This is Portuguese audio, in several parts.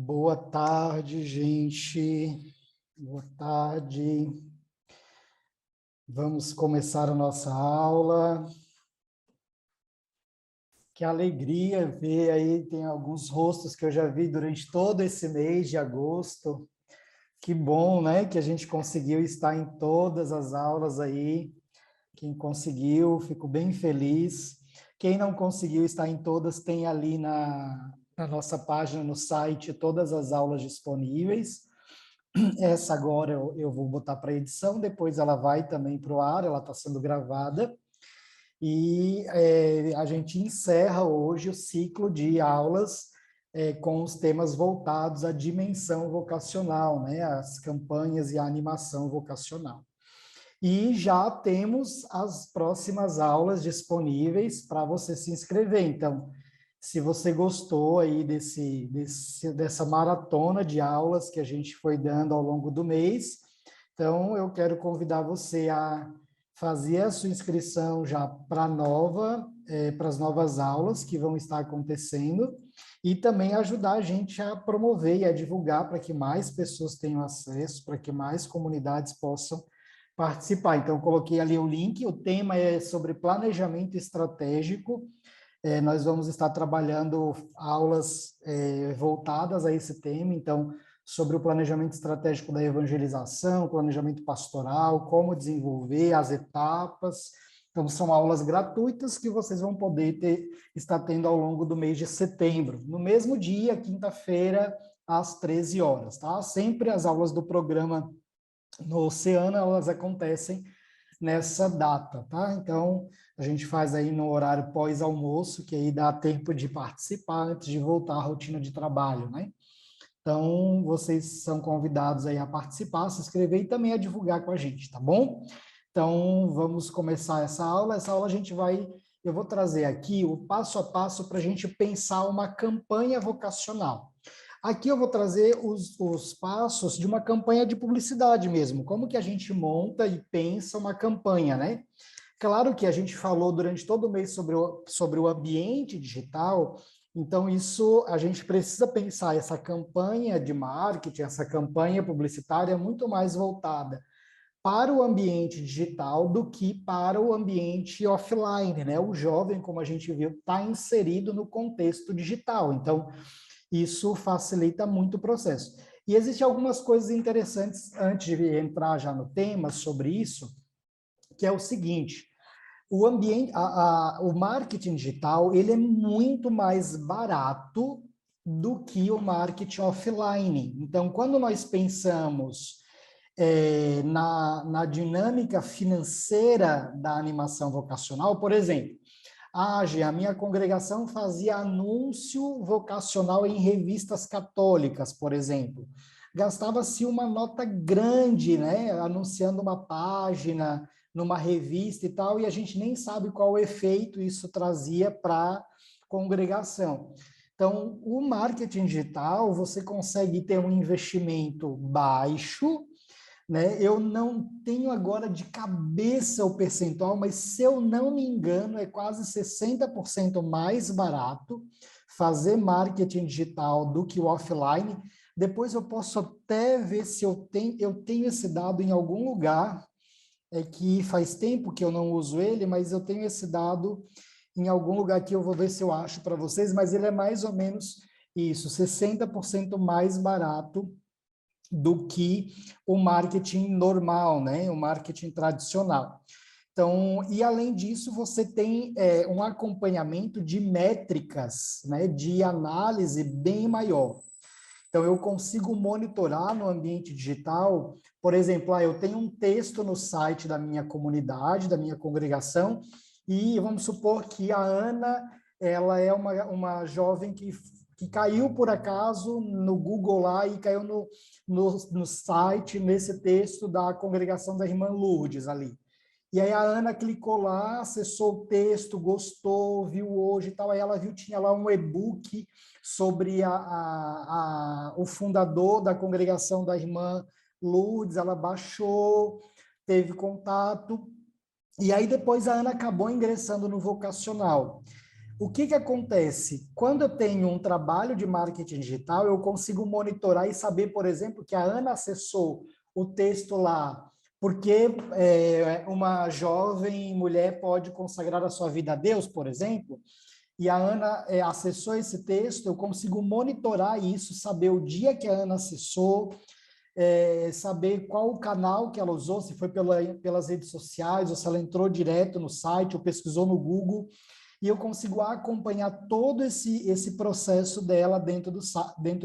Boa tarde, gente. Boa tarde. Vamos começar a nossa aula. Que alegria ver aí, tem alguns rostos que eu já vi durante todo esse mês de agosto. Que bom, né, que a gente conseguiu estar em todas as aulas aí. Quem conseguiu, fico bem feliz. Quem não conseguiu estar em todas, tem ali na nossa página, no site, todas as aulas disponíveis. Essa agora eu vou botar para edição, depois ela vai também para o ar, ela está sendo gravada. E a gente encerra hoje o ciclo de aulas com os temas voltados à dimensão vocacional, né? As campanhas e a animação vocacional. E já temos as próximas aulas disponíveis para você se inscrever. Então, se você gostou aí dessa maratona de aulas que a gente foi dando ao longo do mês, então eu quero convidar você a fazer a sua inscrição já para as novas aulas que vão estar acontecendo e também ajudar a gente a promover e a divulgar para que mais pessoas tenham acesso, para que mais comunidades possam participar. Então, eu coloquei ali o link, o tema é sobre planejamento estratégico. Nós vamos estar trabalhando aulas voltadas a esse tema, então, sobre o planejamento estratégico da evangelização, planejamento pastoral, como desenvolver as etapas. Então, são aulas gratuitas que vocês vão poder estar tendo ao longo do mês de setembro, no mesmo dia, quinta-feira, às 13 horas, tá? Sempre as aulas do programa no Oceano, elas acontecem nessa data, tá? Então, a gente faz aí no horário pós-almoço, que aí dá tempo de participar antes de voltar à rotina de trabalho, né? Então, vocês são convidados aí a participar, se inscrever e também a divulgar com a gente, tá bom? Então, vamos começar essa aula. Essa aula eu vou trazer aqui o passo a passo para a gente pensar uma campanha vocacional. Aqui eu vou trazer os passos de uma campanha de publicidade mesmo, como que a gente monta e pensa uma campanha, né? Claro que a gente falou durante todo o mês sobre o ambiente digital, então isso a gente precisa pensar essa campanha de marketing, essa campanha publicitária muito mais voltada para o ambiente digital do que para o ambiente offline, né? O jovem, como a gente viu, está inserido no contexto digital, então isso facilita muito o processo. E existem algumas coisas interessantes, antes de entrar já no tema sobre isso, que é o seguinte, o marketing digital, ele é muito mais barato do que o marketing offline. Então, quando nós pensamos na dinâmica financeira da animação vocacional, por exemplo, a minha congregação fazia anúncio vocacional em revistas católicas, por exemplo. Gastava-se uma nota grande, né, anunciando uma página numa revista e tal, e a gente nem sabe qual efeito isso trazia para a congregação. Então, o marketing digital, você consegue ter um investimento baixo, né? Eu não tenho agora de cabeça o percentual, mas se eu não me engano, é quase 60% mais barato fazer marketing digital do que o offline. Depois eu posso até ver se eu tenho esse dado em algum lugar, que faz tempo que eu não uso ele, mas eu tenho esse dado em algum lugar que eu vou ver se eu acho para vocês, mas ele é mais ou menos isso, 60% mais barato do que o marketing normal, né? O marketing tradicional. Então, e além disso, você tem um acompanhamento de métricas, né? De análise bem maior. Então, eu consigo monitorar no ambiente digital, por exemplo, eu tenho um texto no site da minha comunidade, da minha congregação, e vamos supor que a Ana, ela é uma jovem que caiu por acaso no Google lá e caiu no site, nesse texto da congregação da irmã Lourdes ali. E aí a Ana clicou lá, acessou o texto, gostou, viu hoje e tal, aí ela viu, tinha lá um e-book sobre o fundador da congregação da irmã Lourdes, ela baixou, teve contato, e aí depois a Ana acabou ingressando no vocacional. o que que acontece? Quando eu tenho um trabalho de marketing digital, eu consigo monitorar e saber, por exemplo, que a Ana acessou o texto lá, porque uma jovem mulher pode consagrar a sua vida a Deus, por exemplo, e a Ana acessou esse texto, eu consigo monitorar isso, saber o dia que a Ana acessou, saber qual o canal que ela usou, se foi pelas redes sociais, ou se ela entrou direto no site, ou pesquisou no Google, e eu consigo acompanhar todo esse processo dela dentro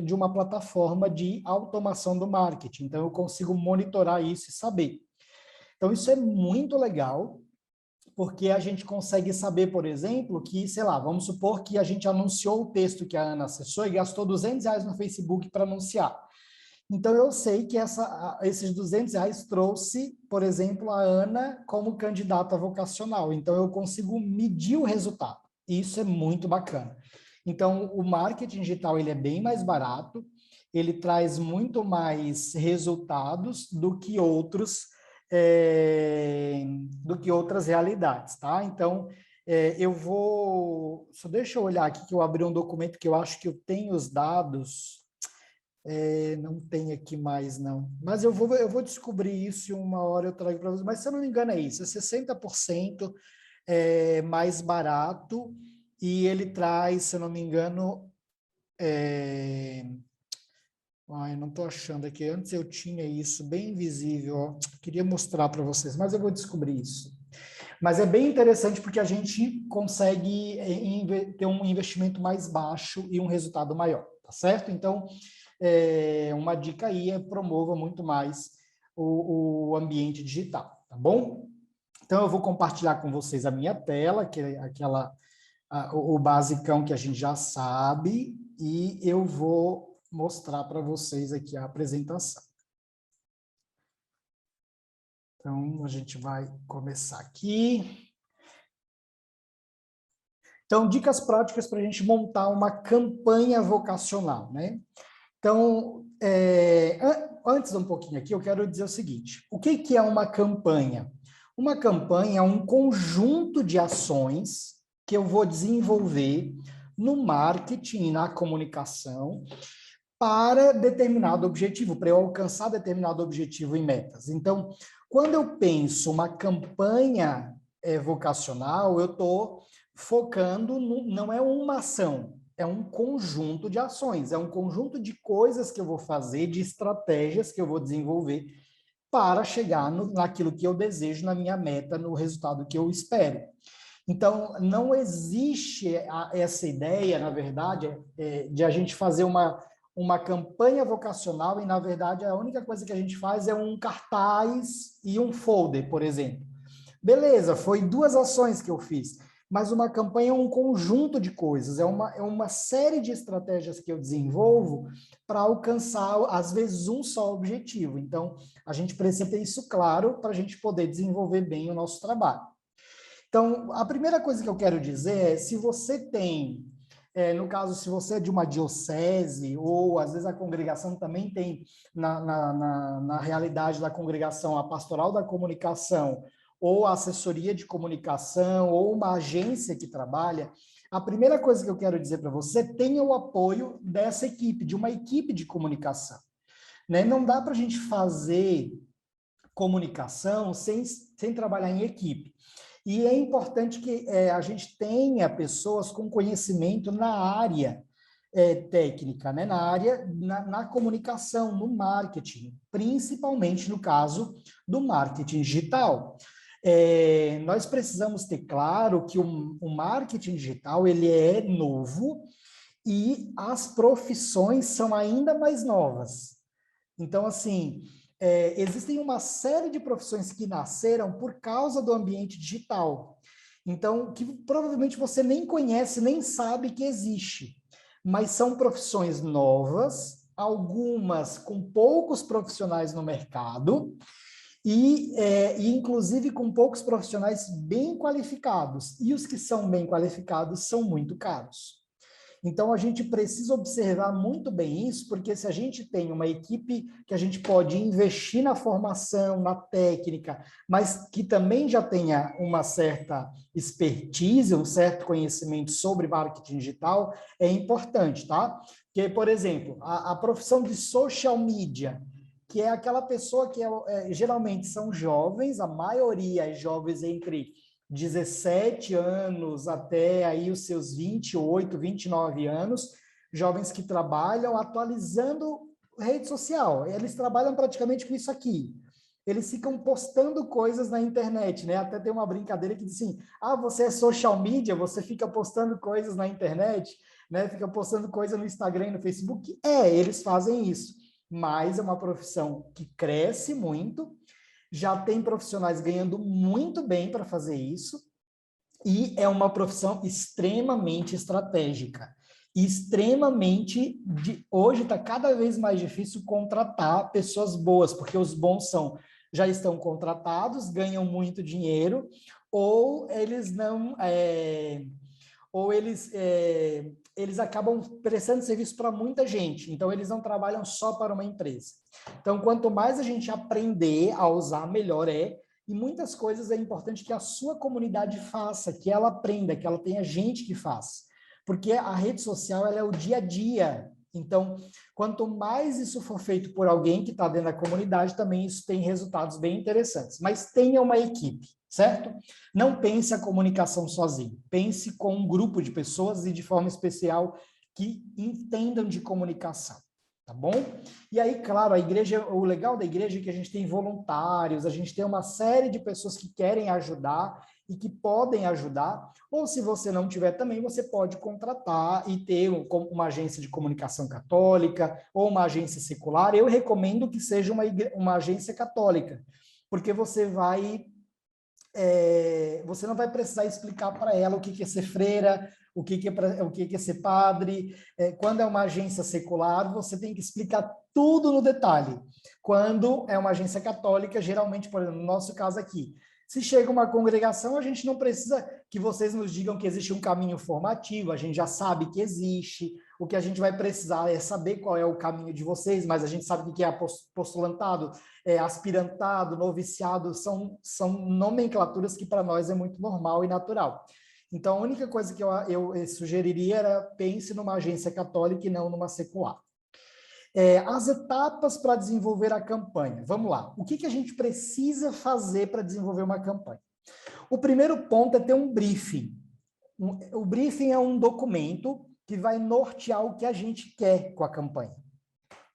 de uma plataforma de automação do marketing. Então, eu consigo monitorar isso e saber. Então, isso é muito legal, porque a gente consegue saber, por exemplo, que, sei lá, vamos supor que a gente anunciou o texto que a Ana acessou e gastou R$ 200 no Facebook para anunciar. Então, eu sei que esses R$ 200 trouxe, por exemplo, a Ana como candidata vocacional. Então, eu consigo medir o resultado. Isso é muito bacana. Então, o marketing digital ele é bem mais barato, ele traz muito mais resultados do que outras realidades, tá? Então, só deixa eu olhar aqui que eu abri um documento que eu acho que eu tenho os dados. Não tem aqui mais, não. Mas eu vou descobrir isso e uma hora eu trago para vocês. Mas, se eu não me engano, é isso. É 60% mais barato e ele traz, se eu não me engano... Ai, não estou achando aqui. Antes eu tinha isso bem visível. Ó. Queria mostrar para vocês, mas eu vou descobrir isso. Mas é bem interessante porque a gente consegue ter um investimento mais baixo e um resultado maior, tá certo? Então, uma dica aí promova muito mais o ambiente digital, tá bom? Então, eu vou compartilhar com vocês a minha tela, que é o basicão que a gente já sabe, e eu vou mostrar para vocês aqui a apresentação. Então, a gente vai começar aqui. Então, dicas práticas para a gente montar uma campanha vocacional, né? Então, antes um pouquinho aqui, eu quero dizer o seguinte, o que é uma campanha? Uma campanha é um conjunto de ações que eu vou desenvolver no marketing e na comunicação para determinado objetivo, para eu alcançar determinado objetivo e metas. Então, quando eu penso uma campanha vocacional, eu estou focando, não é uma ação, é um conjunto de ações, é um conjunto de coisas que eu vou fazer, de estratégias que eu vou desenvolver para chegar naquilo que eu desejo, na minha meta, no resultado que eu espero. Então, não existe essa ideia, na verdade, de a gente fazer uma campanha vocacional e, na verdade, a única coisa que a gente faz é um cartaz e um folder, por exemplo. Beleza, foi 2 ações que eu fiz, mas uma campanha é um conjunto de coisas, é uma série de estratégias que eu desenvolvo para alcançar, às vezes, um só objetivo. Então, a gente precisa ter isso claro para a gente poder desenvolver bem o nosso trabalho. Então, a primeira coisa que eu quero dizer é, se você tem, no caso, se você é de uma diocese, ou às vezes a congregação também tem, na realidade da congregação, a pastoral da comunicação, ou a assessoria de comunicação, ou uma agência que trabalha, a primeira coisa que eu quero dizer para você, tenha o apoio dessa equipe, de uma equipe de comunicação. Né? Não dá para a gente fazer comunicação sem trabalhar em equipe. E é importante que a gente tenha pessoas com conhecimento na área técnica, né? Na comunicação, no marketing, principalmente no caso do marketing digital. Nós precisamos ter claro que o marketing digital ele é novo e as profissões são ainda mais novas. Então, assim, existem uma série de profissões que nasceram por causa do ambiente digital. Então, que provavelmente você nem conhece, nem sabe que existe. Mas são profissões novas, algumas com poucos profissionais no mercado, e inclusive com poucos profissionais bem qualificados. E os que são bem qualificados são muito caros. Então, a gente precisa observar muito bem isso, porque se a gente tem uma equipe que a gente pode investir na formação, na técnica, mas que também já tenha uma certa expertise, um certo conhecimento sobre marketing digital, é importante, tá? Porque, por exemplo, a profissão de social media, que é aquela pessoa que geralmente são jovens, a maioria é jovens entre 17 anos até aí os seus 28, 29 anos, jovens que trabalham atualizando rede social. Eles trabalham praticamente com isso aqui. Eles ficam postando coisas na internet, né? Até tem uma brincadeira que diz assim: ah, você é social media, você fica postando coisas na internet, né? Fica postando coisa no Instagram e no Facebook. Eles fazem isso, mas é uma profissão que cresce muito, já tem profissionais ganhando muito bem para fazer isso, e é uma profissão extremamente estratégica. Hoje está cada vez mais difícil contratar pessoas boas, porque os bons já estão contratados, ganham muito dinheiro, ou eles não, eles acabam prestando serviço para muita gente, então eles não trabalham só para uma empresa. Então, quanto mais a gente aprender a usar, melhor é, e muitas coisas é importante que a sua comunidade faça, que ela aprenda, que ela tenha gente que faça, porque a rede social ela é o dia a dia. Então, quanto mais isso for feito por alguém que está dentro da comunidade, também isso tem resultados bem interessantes. Mas tenha uma equipe, certo? Não pense a comunicação sozinho. Pense com um grupo de pessoas e de forma especial que entendam de comunicação, tá bom? E aí, claro, a igreja, o legal da igreja é que a gente tem voluntários, a gente tem uma série de pessoas que querem ajudar e que podem ajudar, ou se você não tiver também, você pode contratar e ter uma agência de comunicação católica ou uma agência secular. Eu recomendo que seja uma agência católica, porque você não vai precisar explicar para ela o que é ser freira, o que é ser padre. Quando é uma agência secular, você tem que explicar tudo no detalhe. Quando é uma agência católica, geralmente, por exemplo, no nosso caso aqui, se chega uma congregação, a gente não precisa que vocês nos digam que existe um caminho formativo, a gente já sabe que existe. O que a gente vai precisar é saber qual é o caminho de vocês, mas a gente sabe o que é postulantado, aspirantado, noviciado, são nomenclaturas que para nós é muito normal e natural. Então, a única coisa que eu sugeriria era pense numa agência católica e não numa secular. As etapas para desenvolver a campanha. Vamos lá. O que a gente precisa fazer para desenvolver uma campanha? O primeiro ponto é ter um briefing. O briefing é um documento que vai nortear o que a gente quer com a campanha.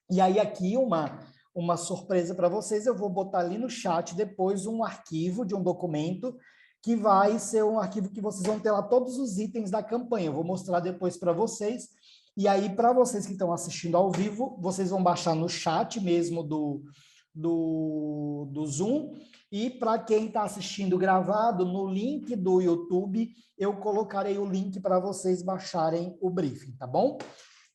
E aí aqui uma surpresa para vocês, eu vou botar ali no chat depois um arquivo de um documento que vai ser um arquivo que vocês vão ter lá todos os itens da campanha. Eu vou mostrar depois para vocês. E aí, para vocês que estão assistindo ao vivo, vocês vão baixar no chat mesmo do Zoom. E para quem está assistindo gravado, no link do YouTube, eu colocarei o link para vocês baixarem o briefing, tá bom?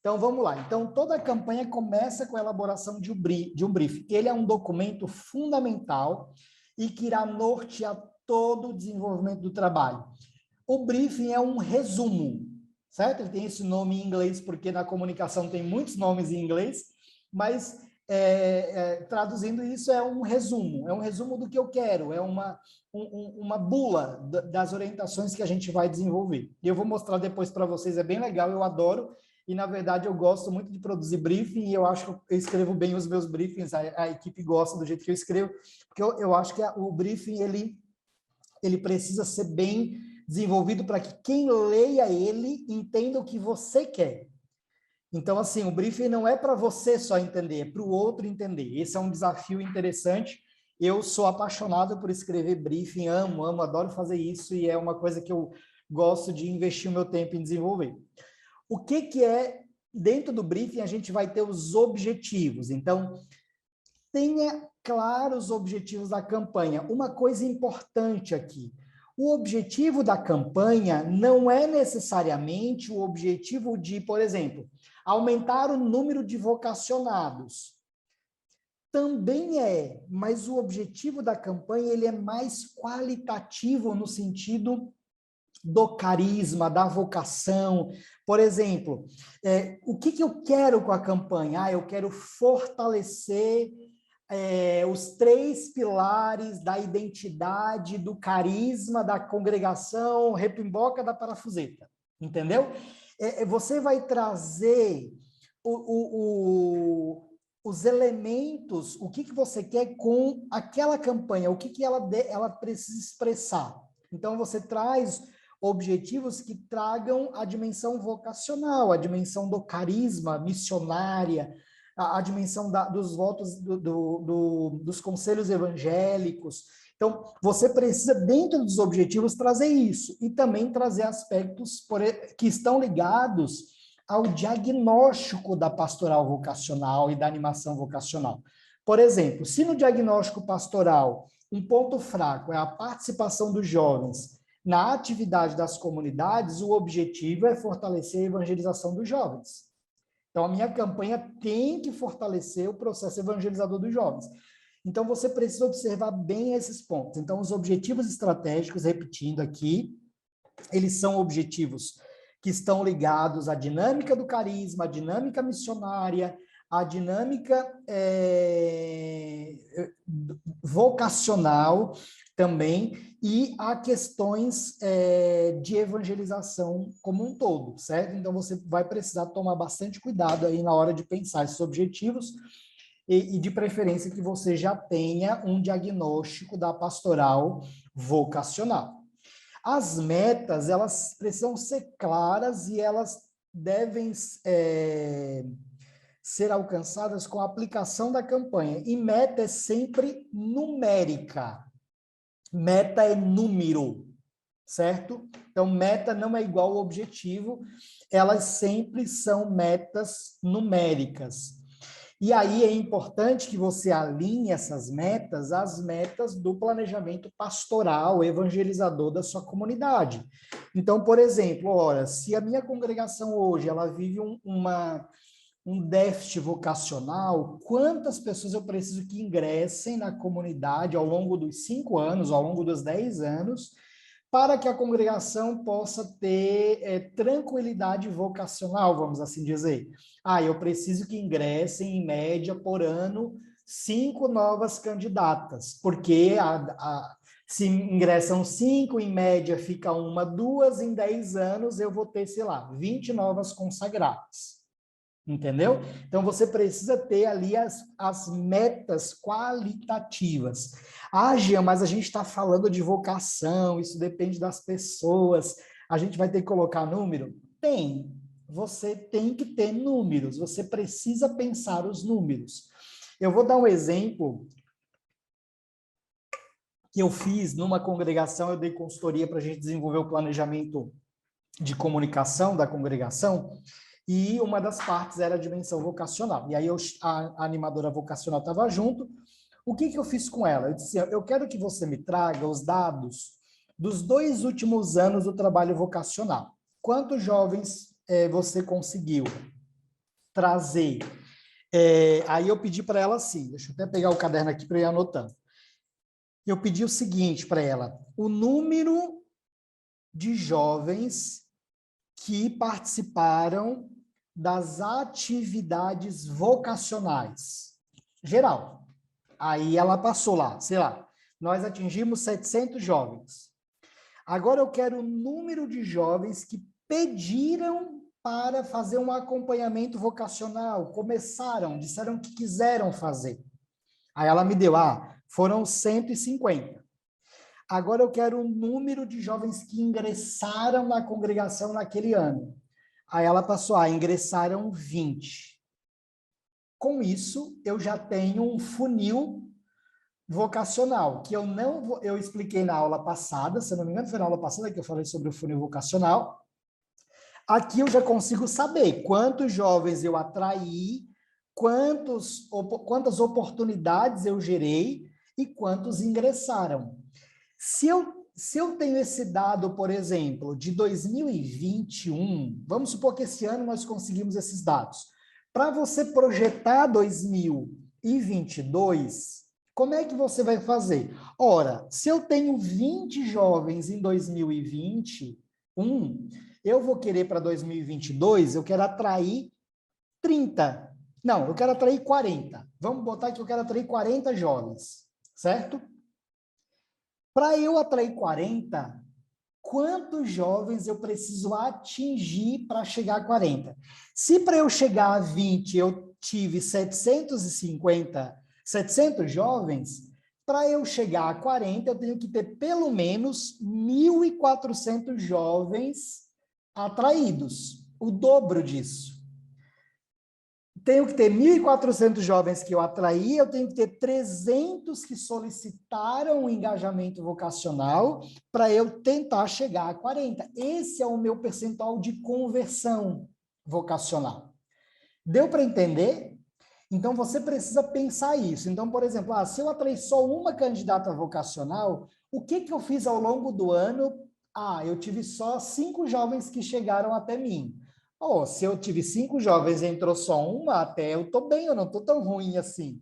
Então, vamos lá. Então, toda a campanha começa com a elaboração de um briefing. Ele é um documento fundamental e que irá nortear todo o desenvolvimento do trabalho. O briefing é um resumo, certo? Ele tem esse nome em inglês, porque na comunicação tem muitos nomes em inglês, mas traduzindo isso é um resumo do que eu quero, é uma bula das orientações que a gente vai desenvolver. E eu vou mostrar depois para vocês, é bem legal, eu adoro, e na verdade eu gosto muito de produzir briefing, e eu acho que eu escrevo bem os meus briefings, a equipe gosta do jeito que eu escrevo, porque eu acho que o briefing, ele precisa ser bem desenvolvido para que quem leia ele entenda o que você quer. Então, assim, o briefing não é para você só entender, é para o outro entender. Esse é um desafio interessante. Eu sou apaixonado por escrever briefing, amo, adoro fazer isso, e é uma coisa que eu gosto de investir o meu tempo em desenvolver. O que é, dentro do briefing, a gente vai ter os objetivos. Então, tenha claros os objetivos da campanha. Uma coisa importante aqui, o objetivo da campanha não é necessariamente o objetivo de, por exemplo, aumentar o número de vocacionados. Também mas o objetivo da campanha ele é mais qualitativo no sentido do carisma, da vocação. Por exemplo, o que eu quero com a campanha? Eu quero fortalecer os 3 pilares da identidade, do carisma, da congregação Repimboca da Parafuseta, entendeu? Você vai trazer os elementos, o que você quer com aquela campanha, o que ela precisa expressar. Então, você traz objetivos que tragam a dimensão vocacional, a dimensão do carisma missionária, a dimensão dos votos dos conselhos evangélicos. Então, você precisa, dentro dos objetivos, trazer isso e também trazer aspectos que estão ligados ao diagnóstico da pastoral vocacional e da animação vocacional. Por exemplo, se no diagnóstico pastoral um ponto fraco é a participação dos jovens na atividade das comunidades, o objetivo é fortalecer a evangelização dos jovens. Então, a minha campanha tem que fortalecer o processo evangelizador dos jovens. Então, você precisa observar bem esses pontos. Então, os objetivos estratégicos, repetindo aqui, eles são objetivos que estão ligados à dinâmica do carisma, à dinâmica missionária, à dinâmica vocacional também, e a questões de evangelização como um todo, certo? Então, você vai precisar tomar bastante cuidado aí na hora de pensar esses objetivos, e de preferência que você já tenha um diagnóstico da pastoral vocacional. As metas, elas precisam ser claras e elas devem ser alcançadas com a aplicação da campanha. E meta é sempre numérica. Meta é número, certo? Então, meta não é igual ao objetivo, elas sempre são metas numéricas. E aí é importante que você alinhe essas metas às metas do planejamento pastoral, evangelizador da sua comunidade. Então, por exemplo, ora, se a minha congregação hoje ela vive um déficit vocacional, quantas pessoas eu preciso que ingressem na comunidade ao longo dos 5 anos, ao longo dos 10 anos, para que a congregação possa ter tranquilidade vocacional, vamos assim dizer. Eu preciso que ingressem, em média, por ano, 5 novas candidatas, porque se ingressam 5, em média fica 1, 2, em 10 anos eu vou ter, sei lá, 20 novas consagradas. Entendeu? Então, você precisa ter ali as metas qualitativas. Jean, mas a gente está falando de vocação, isso depende das pessoas, a gente vai ter que colocar número? Tem. Você tem que ter números, você precisa pensar os números. Eu vou dar um exemplo que eu fiz numa congregação, eu dei consultoria para a gente desenvolver o planejamento de comunicação da congregação, e uma das partes era a dimensão vocacional. E aí a animadora vocacional estava junto. O que eu fiz com ela? Eu disse, eu quero que você me traga os dados dos 2 últimos anos do trabalho vocacional. Quantos jovens você conseguiu trazer? Aí eu pedi para ela assim, deixa eu até pegar o caderno aqui para eu ir anotando. Eu pedi o seguinte para ela, o número de jovens que participaram das atividades vocacionais, geral. Aí ela passou lá, sei lá, nós atingimos 700 jovens. Agora eu quero o número de jovens que pediram para fazer um acompanhamento vocacional, começaram, disseram que quiseram fazer. Aí ela me deu, foram 150. Agora eu quero o número de jovens que ingressaram na congregação naquele ano. Aí ela passou, ingressaram 20. Com isso, eu já tenho um funil vocacional, que eu expliquei na aula passada, se não me engano foi na aula passada que eu falei sobre o funil vocacional. Aqui eu já consigo saber quantos jovens eu atraí, quantas oportunidades eu gerei e quantos ingressaram. Se eu tenho esse dado, por exemplo, de 2021, vamos supor que esse ano nós conseguimos esses dados. Para você projetar 2022, como é que você vai fazer? Ora, se eu tenho 20 jovens em 2020, eu vou querer para 2022, eu quero atrair 30. Não, eu quero atrair 40. Vamos botar que eu quero atrair 40 jovens, certo? Para eu atrair 40, quantos jovens eu preciso atingir para chegar a 40? Se para eu chegar a 20 eu tive 700 jovens, para eu chegar a 40 eu tenho que ter pelo menos 1.400 jovens atraídos, o dobro disso. Tenho que ter 1.400 jovens que eu atraí, eu tenho que ter 300 que solicitaram o engajamento vocacional para eu tentar chegar a 40. Esse é o meu percentual de conversão vocacional. Deu para entender? Então, você precisa pensar isso. Então, por exemplo, se eu atraí só uma candidata vocacional, o que eu fiz ao longo do ano? Eu tive só 5 jovens que chegaram até mim. Se eu tive 5 jovens e entrou só uma, até eu estou bem, eu não estou tão ruim assim.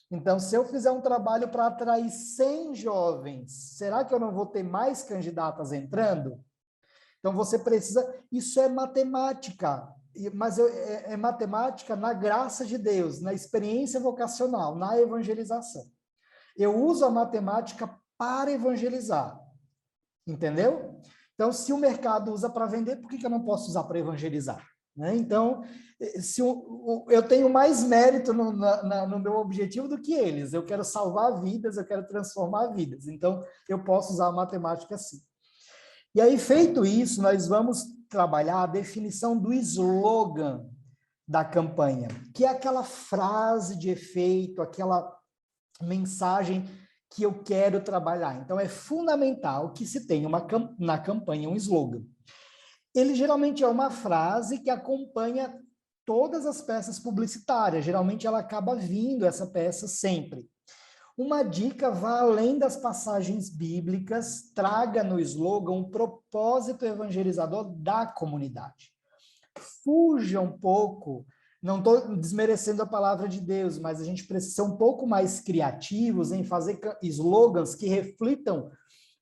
Então, se eu fizer um trabalho para atrair 100 jovens, será que eu não vou ter mais candidatas entrando? Então, você precisa... Isso é matemática, mas é matemática na graça de Deus, na experiência vocacional, na evangelização. Eu uso a matemática para evangelizar, entendeu? Então, se o mercado usa para vender, por que eu não posso usar para evangelizar? Né? Então, se eu tenho mais mérito no meu objetivo do que eles. Eu quero salvar vidas, eu quero transformar vidas. Então, eu posso usar a matemática assim. E aí, feito isso, nós vamos trabalhar a definição do slogan da campanha, que é aquela frase de efeito, aquela mensagem que eu quero trabalhar. Então, é fundamental que se tenha na campanha um slogan. Ele geralmente é uma frase que acompanha todas as peças publicitárias. Geralmente, ela acaba vindo, essa peça, sempre. Uma dica: vá além das passagens bíblicas, traga no slogan um propósito evangelizador da comunidade. Fuja um pouco, não estou desmerecendo a palavra de Deus, mas a gente precisa ser um pouco mais criativos em fazer slogans que reflitam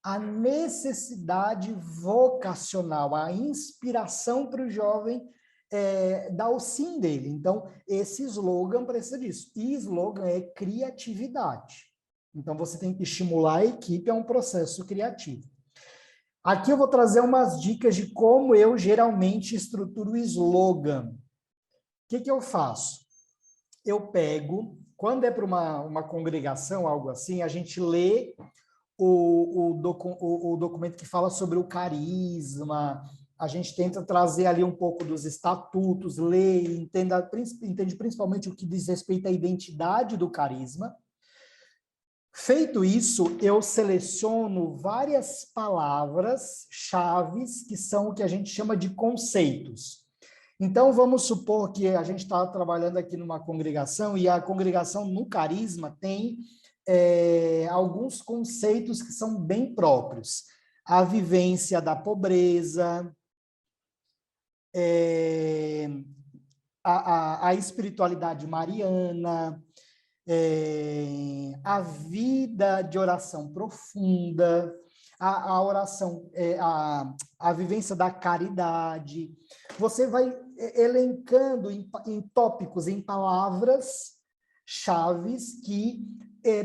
a necessidade vocacional, a inspiração para o jovem dar o sim dele. Então, esse slogan precisa disso. E slogan é criatividade. Então, você tem que estimular a equipe a um processo criativo. Aqui eu vou trazer umas dicas de como eu geralmente estruturo o slogan. O que eu faço? Eu pego, quando é para uma congregação, algo assim, a gente lê o documento que fala sobre o carisma, a gente tenta trazer ali um pouco dos estatutos, lê, entende principalmente o que diz respeito à identidade do carisma. Feito isso, eu seleciono várias palavras-chave que são o que a gente chama de conceitos. Então, vamos supor que a gente está trabalhando aqui numa congregação e a congregação no carisma tem alguns conceitos que são bem próprios. A vivência da pobreza, a espiritualidade mariana, a vida de oração profunda, a oração, a vivência da caridade. Você vai elencando em tópicos, em palavras-chaves que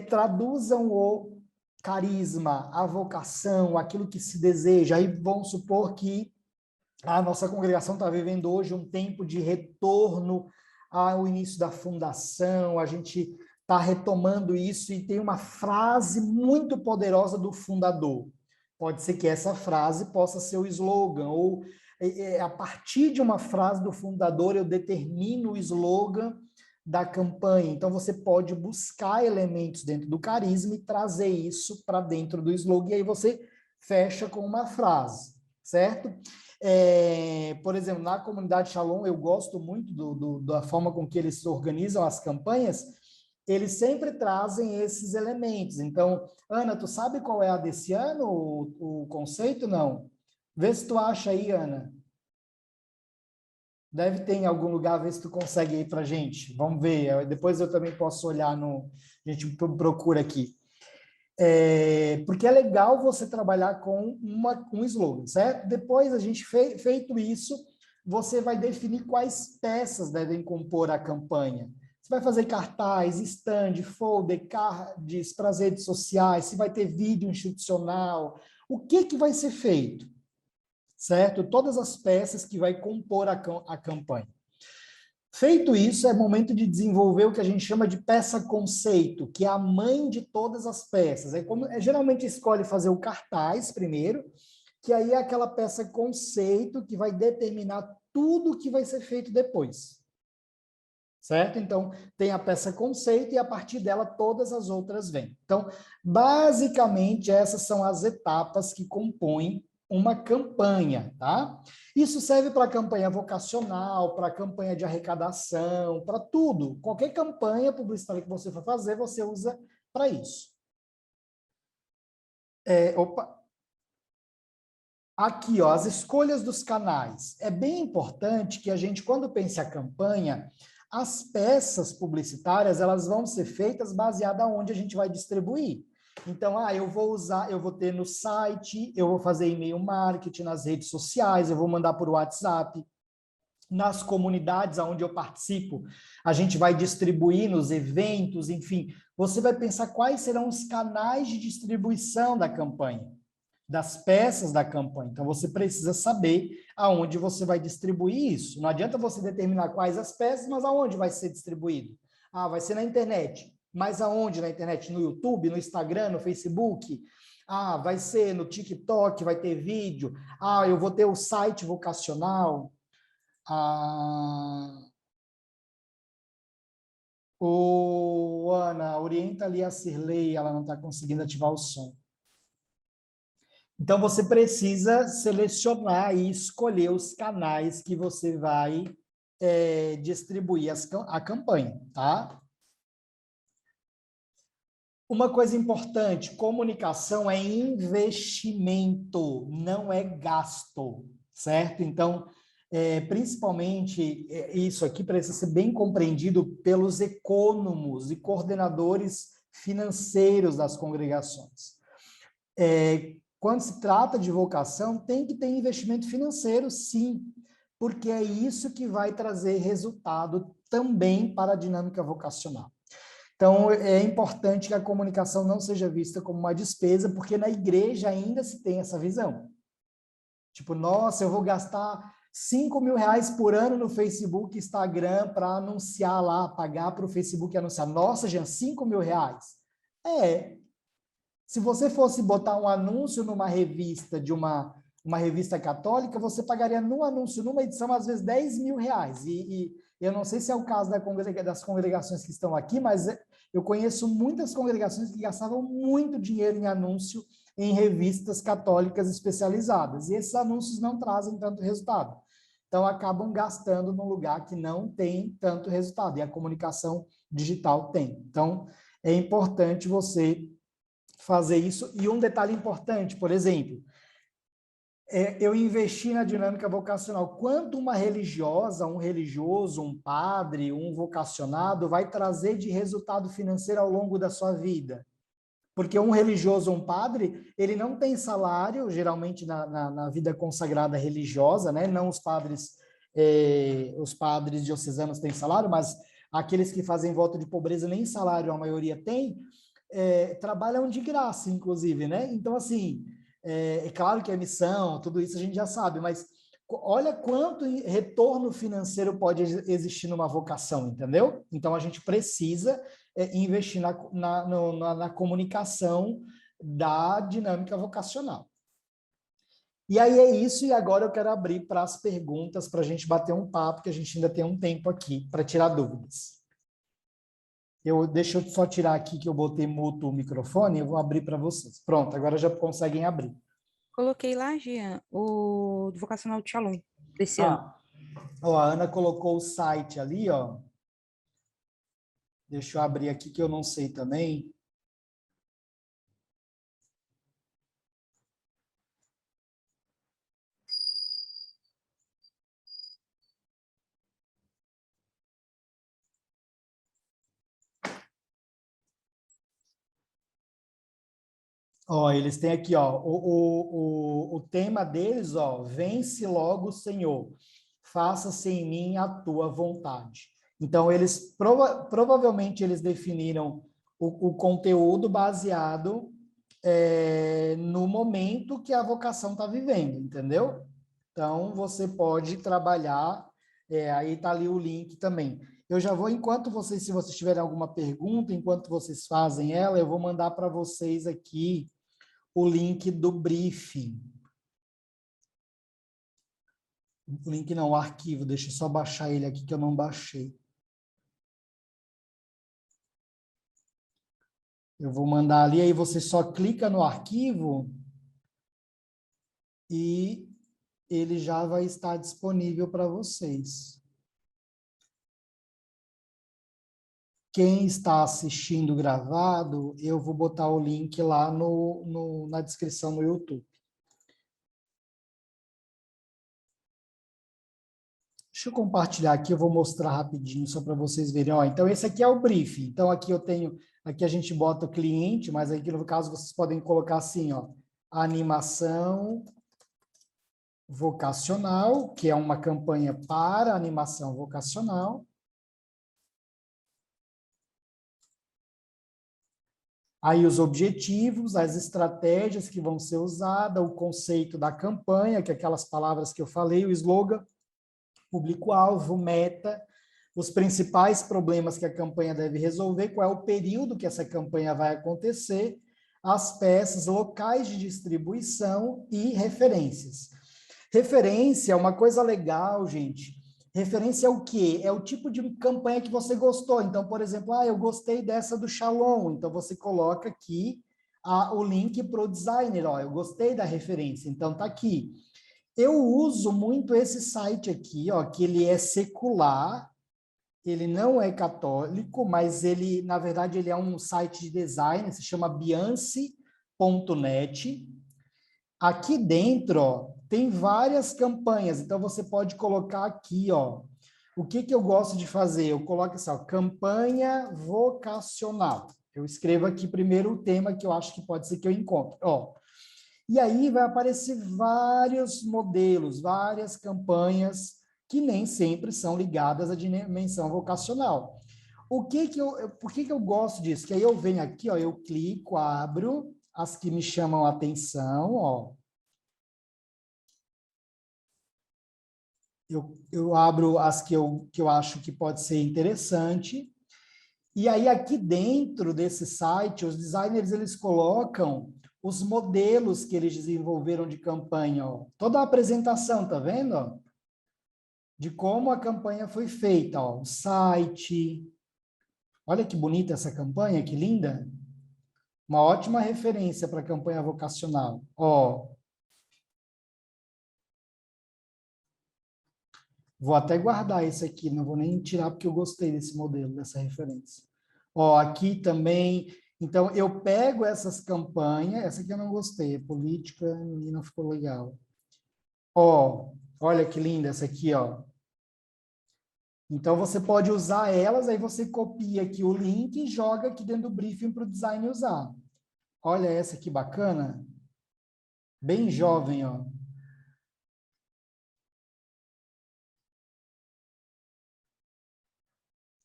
traduzam o carisma, a vocação, aquilo que se deseja. Aí vamos supor que a nossa congregação está vivendo hoje um tempo de retorno ao início da fundação, a gente está retomando isso e tem uma frase muito poderosa do fundador. Pode ser que essa frase possa ser o slogan, ou a partir de uma frase do fundador eu determino o slogan da campanha. Então, você pode buscar elementos dentro do carisma e trazer isso para dentro do slogan, e aí você fecha com uma frase, certo? Por exemplo, na comunidade Shalom, eu gosto muito da forma com que eles organizam as campanhas. Eles sempre trazem esses elementos. Então, Ana, tu sabe qual é a desse ano, o conceito? Não. Vê se tu acha aí, Ana. Deve ter em algum lugar, vê se tu consegue ir para a gente. Vamos ver. Depois eu também posso olhar a gente procura aqui. Porque é legal você trabalhar com um slogan, certo? Depois, a gente feito isso, você vai definir quais peças devem compor a campanha. Você vai fazer cartaz, stand, folder, cards para as redes sociais, se vai ter vídeo institucional, o que, que vai ser feito, certo? Todas as peças que vai compor a campanha. Feito isso, é momento de desenvolver o que a gente chama de peça conceito, que é a mãe de todas as peças. Geralmente escolhe fazer o cartaz primeiro, que aí é aquela peça conceito que vai determinar tudo que vai ser feito depois. Certo? Então, tem a peça conceito e a partir dela todas as outras vêm. Então, basicamente, essas são as etapas que compõem uma campanha, tá? Isso serve para campanha vocacional, para campanha de arrecadação, para tudo. Qualquer campanha publicitária que você for fazer, você usa para isso. Opa! Aqui, ó, as escolhas dos canais. É bem importante que a gente, quando pense a campanha, as peças publicitárias, elas vão ser feitas baseadas onde a gente vai distribuir. Então, eu vou ter no site, eu vou fazer e-mail marketing nas redes sociais, eu vou mandar por WhatsApp, nas comunidades onde eu participo, a gente vai distribuir nos eventos, enfim, você vai pensar quais serão os canais de distribuição da campanha, das peças da campanha. Então, você precisa saber aonde você vai distribuir isso. Não adianta você determinar quais as peças, mas aonde vai ser distribuído. Ah, vai ser na internet. Mas aonde na internet? No YouTube, no Instagram, no Facebook? Ah, vai ser no TikTok, vai ter vídeo. Ah, eu vou ter o site vocacional. Ah, Ana, orienta ali a Cirlei, ela não está conseguindo ativar o som. Então, você precisa selecionar e escolher os canais que você vai distribuir a campanha, tá? Uma coisa importante, comunicação é investimento, não é gasto, certo? Então, principalmente, isso aqui precisa ser bem compreendido pelos econômicos e coordenadores financeiros das congregações. Quando se trata de vocação, tem que ter investimento financeiro, sim, porque é isso que vai trazer resultado também para a dinâmica vocacional. Então, é importante que a comunicação não seja vista como uma despesa, porque na igreja ainda se tem essa visão. Tipo, nossa, eu vou gastar 5.000 reais por ano no Facebook, Instagram, para anunciar lá, pagar para o Facebook anunciar. Nossa, Jean, 5.000 reais? Se você fosse botar um anúncio numa revista uma revista católica, você pagaria no anúncio, numa edição, às vezes 10.000 reais. E eu não sei se é o caso das congregações que estão aqui, mas eu conheço muitas congregações que gastavam muito dinheiro em anúncio em revistas católicas especializadas. E esses anúncios não trazem tanto resultado. Então, acabam gastando num lugar que não tem tanto resultado. E a comunicação digital tem. Então, é importante você fazer isso. E um detalhe importante, por exemplo, eu investi na dinâmica vocacional. Quanto uma religiosa, um religioso, um padre, um vocacionado vai trazer de resultado financeiro ao longo da sua vida? Porque um religioso, um padre, ele não tem salário, geralmente na vida consagrada religiosa, né? Não os padres diocesanos têm salário, mas aqueles que fazem voto de pobreza nem salário a maioria tem, trabalham de graça, inclusive, né? Então, assim, é claro que é missão, tudo isso a gente já sabe, mas olha quanto retorno financeiro pode existir numa vocação, entendeu? Então, a gente precisa investir na comunicação da dinâmica vocacional. E aí é isso, e agora eu quero abrir para as perguntas, para a gente bater um papo, que a gente ainda tem um tempo aqui para tirar dúvidas. Deixa eu só tirar aqui que eu botei mudo o microfone, eu vou abrir para vocês. Pronto, agora já conseguem abrir. Coloquei lá, Jean, o do Vocacional de Shalom, desse ano. Ó, a Ana colocou o site ali, ó. Deixa eu abrir aqui que eu não sei também. Ó, eles têm aqui, ó, o tema deles, ó, vence logo, Senhor, faça-se em mim a tua vontade. Então, eles provavelmente eles definiram o conteúdo baseado no momento que a vocação está vivendo, entendeu? Então, você pode trabalhar, aí está ali o link também. Eu já vou, enquanto vocês, se vocês tiverem alguma pergunta, enquanto vocês fazem ela, eu vou mandar para vocês aqui o link do briefing. O link não, o arquivo, deixa eu só baixar ele aqui que eu não baixei. Eu vou mandar ali, aí você só clica no arquivo e ele já vai estar disponível para vocês. Quem está assistindo gravado, eu vou botar o link lá na descrição no YouTube. Deixa eu compartilhar aqui, eu vou mostrar rapidinho, só para vocês verem. Ó, então, esse aqui é o briefing. Então, aqui eu tenho, aqui a gente bota o cliente, mas aqui no caso vocês podem colocar assim, ó, animação vocacional, que é uma campanha para animação vocacional. Aí os objetivos, as estratégias que vão ser usadas, o conceito da campanha, que é aquelas palavras que eu falei, o slogan, público-alvo, meta, os principais problemas que a campanha deve resolver, qual é o período que essa campanha vai acontecer, as peças, locais de distribuição e referências. Referência é uma coisa legal, gente. Referência é o quê? É o tipo de campanha que você gostou. Então, por exemplo, eu gostei dessa do Shalom. Então, você coloca aqui o link para o designer. Ó, eu gostei da referência. Então, tá aqui. Eu uso muito esse site aqui, ó, que ele é secular, ele não é católico, mas ele, na verdade, ele é um site de design, se chama Biance.net. Aqui dentro, ó, tem várias campanhas, então você pode colocar aqui, ó, o que que eu gosto de fazer? Eu coloco assim, ó, campanha vocacional. Eu escrevo aqui primeiro o tema que eu acho que pode ser que eu encontre, ó. E aí vai aparecer vários modelos, várias campanhas que nem sempre são ligadas à dimensão vocacional. Por que que eu gosto disso? Que aí eu venho aqui, ó, eu clico, abro as que me chamam a atenção, ó. Eu abro as que eu acho que pode ser interessante. E aí, aqui dentro desse site, os designers, eles colocam os modelos que eles desenvolveram de campanha, ó. Toda a apresentação, tá vendo? Ó? De como a campanha foi feita, ó. O site. Olha que bonita essa campanha, que linda. Uma ótima referência para a campanha vocacional. Ó, vou até guardar esse aqui, não vou nem tirar porque eu gostei desse modelo, dessa referência. Ó, aqui também, então eu pego essas campanhas, essa aqui eu não gostei, política e não ficou legal. Ó, olha que linda essa aqui, ó. Então você pode usar elas, aí você copia aqui o link e joga aqui dentro do briefing para o design usar. Olha essa que bacana. Bem jovem, ó.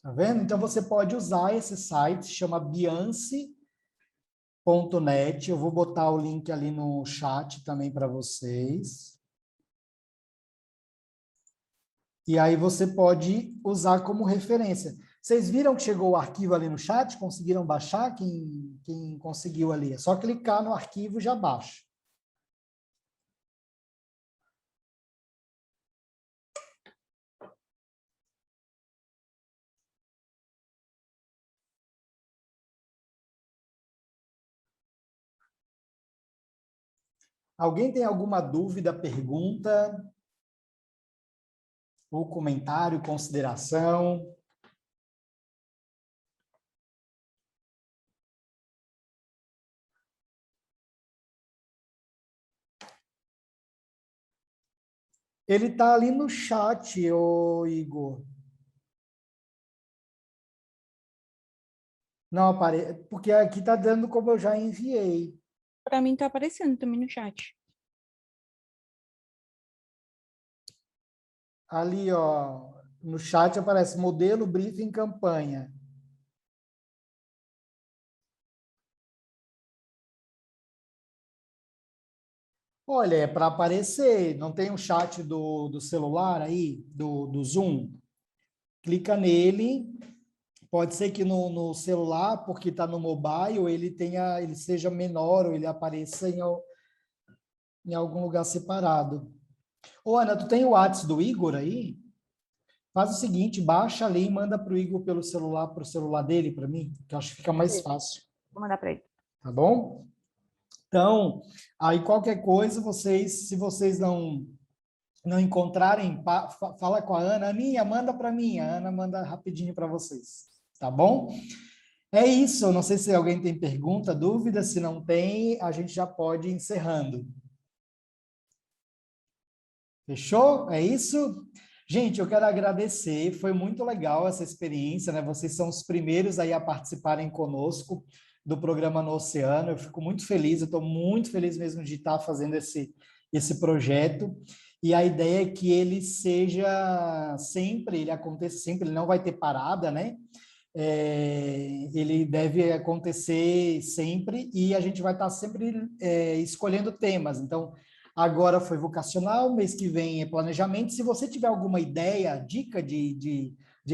Tá vendo? Então você pode usar esse site, se chama Biance.net. Eu vou botar o link ali no chat também para vocês. E aí você pode usar como referência. Vocês viram que chegou o arquivo ali no chat? Conseguiram baixar? Quem conseguiu ali? É só clicar no arquivo e já baixa. Alguém tem alguma dúvida, pergunta? Ou comentário, consideração? Ele está ali no chat, ô Igor. Não, porque aqui está dando como eu já enviei. Para mim tá aparecendo também no chat. Ali, ó, no chat aparece modelo, briefing, campanha. Olha, é para aparecer, não tem o chat do celular aí, do Zoom? Clica nele, pode ser que no celular, porque está no mobile, ele seja menor ou ele apareça em algum lugar separado. Ô, Ana, tu tem o WhatsApp do Igor aí? Faz o seguinte, baixa ali e manda para o Igor pelo celular, para o celular dele, para mim, que eu acho que fica mais Beleza, fácil, vou mandar para ele. tá bom? Então, aí qualquer coisa, se vocês não encontrarem, fala com a Ana, Aninha, manda para mim, a Ana manda rapidinho para vocês, tá bom? É isso, não sei se alguém tem pergunta, dúvida, se não tem, a gente já pode ir encerrando. Fechou? É isso? Gente, eu quero agradecer, foi muito legal essa experiência, né? Vocês são os primeiros aí a participarem conosco do programa No Oceano. Eu fico muito feliz, eu estou muito feliz mesmo de estar fazendo esse projeto. E a ideia é que ele seja sempre, ele aconteça sempre, ele não vai ter parada, né? Ele deve acontecer sempre e a gente vai estar sempre escolhendo temas. Então, agora foi vocacional, mês que vem é planejamento. Se você tiver alguma ideia, dica de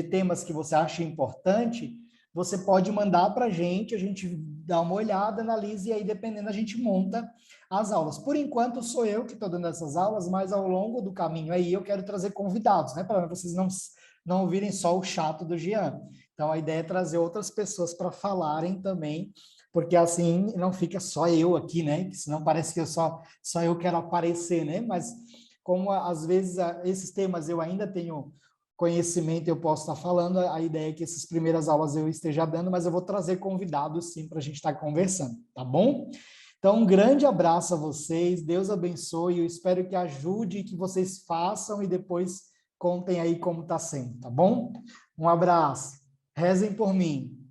temas que você acha importante, você pode mandar para a gente dá uma olhada, analisa e aí, dependendo, a gente monta as aulas. Por enquanto, sou eu que estou dando essas aulas, mas ao longo do caminho aí eu quero trazer convidados, né? Para vocês não ouvirem só o chato do Jean. Então, a ideia é trazer outras pessoas para falarem também, porque assim não fica só eu aqui, né? Que senão parece que só eu quero aparecer, né? Mas como às vezes esses temas eu ainda tenho conhecimento, eu posso estar falando, a ideia é que essas primeiras aulas eu esteja dando, mas eu vou trazer convidados sim para a gente estar conversando, tá bom? Então, um grande abraço a vocês, Deus abençoe, eu espero que ajude, que vocês façam e depois contem aí como está sendo, tá bom? Um abraço. Rezem por mim.